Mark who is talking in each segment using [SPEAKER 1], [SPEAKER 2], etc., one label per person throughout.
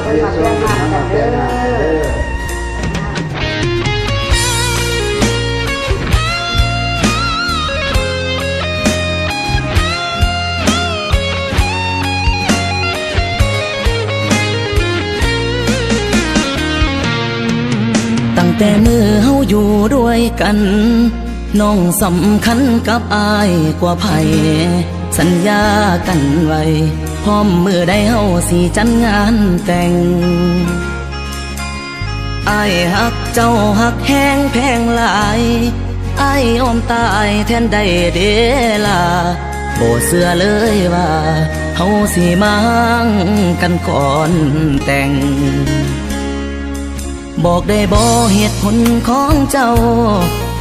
[SPEAKER 1] พิ่นมาเปลี่ยนน้ำกันเด้อ
[SPEAKER 2] ตั้งแต่มือเฮาอยู่ด้วยกันน้องสำคัญกับอายกว่าไผสัญญากันไว้พร้อมมือได้เฮาสิจัดงานแต่งอายฮักเจ้าฮักแห้งแพงหลายอายยอมตายแทนได้เดล่ะบ่เชื่อเลยว่าเฮาสิมากันก่อนแต่งบอกได้บ่เหตุผลของเจ้า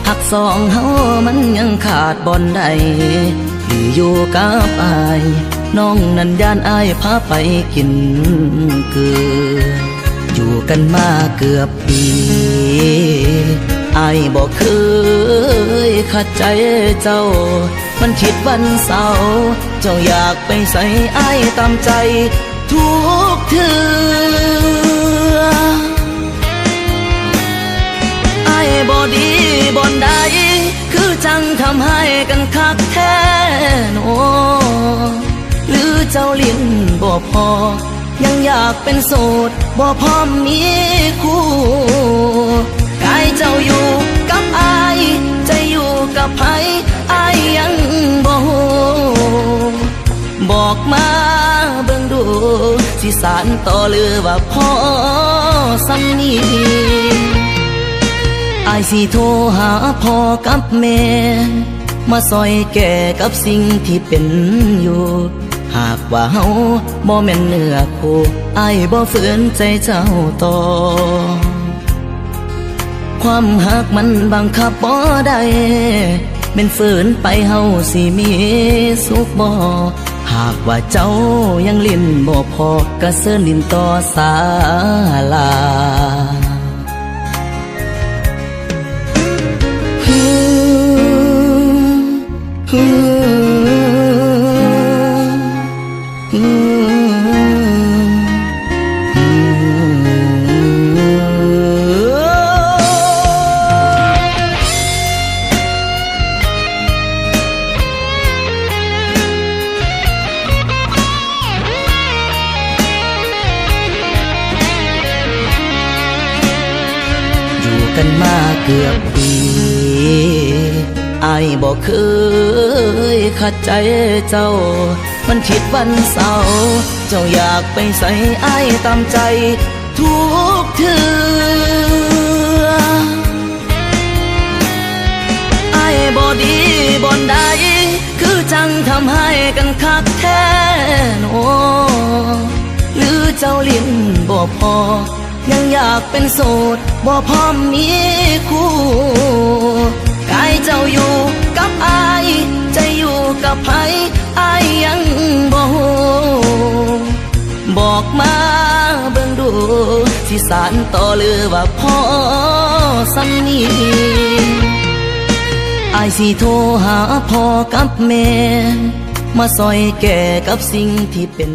[SPEAKER 2] หักสองเฮามันยังขาดบ่อนใดหรืออยู่กับอายน้องนั้นย่านอายพาไปกินเกลืออยู่กันมาเกือบปีอายบอกเคยขัดใจเจ้ามันคิดวันเสาร์เจ้าอยากไปใส่อายตามใจทุกเทื่อบ่ดีบ่อนใดคือจังทำให้กันคักแท้โนหรือเจ้าลิ้นบ่พอยังอยากเป็นโสดบ่พร้อมมีคู่กายเจ้าอยู่กับอายใจอยู่กับไผอายยังบ่ฮู้บอกมาเบิ่งดูสิสานต่อหรือว่าพอสำนีอายสิโทรหาพ่อกับแม่มาซอยแก่กับสิ่งที่เป็นอยู่หากว่าเฮาบ่แม่นเนื้อคู่อายบ่ฝืนใจเจ้าต่อความหักมันบังคับบ่ได้แม่นฝืนไปเฮาสิมีสุขบ่หากว่าเจ้ายังลิ้นบ่พอก็เสิร์นลิ้นต่อศาลากันมาเกือบปีอายบอกเคยขัดใจเจ้ามันคิดวันเสาร์เจ้าอยากไปใส่อายตามใจทุกเทื่ออายบ่ดีบ่อนใดคือจังทำให้กันคักแท้โนหรือเจ้าลิ้นบ่พอยังอยากเป็นโสดบ่พร้อมมีคู่กายเจ้าอยู่กับอายใจอยู่กับไผอายยังบ่ฮู้บอกมาเบิ่งดูสิสานต่อหรือว่าพอสำนีอายสิโทรหาพ่อกับแม่มาซอยแก่กับสิ่งที่เป็น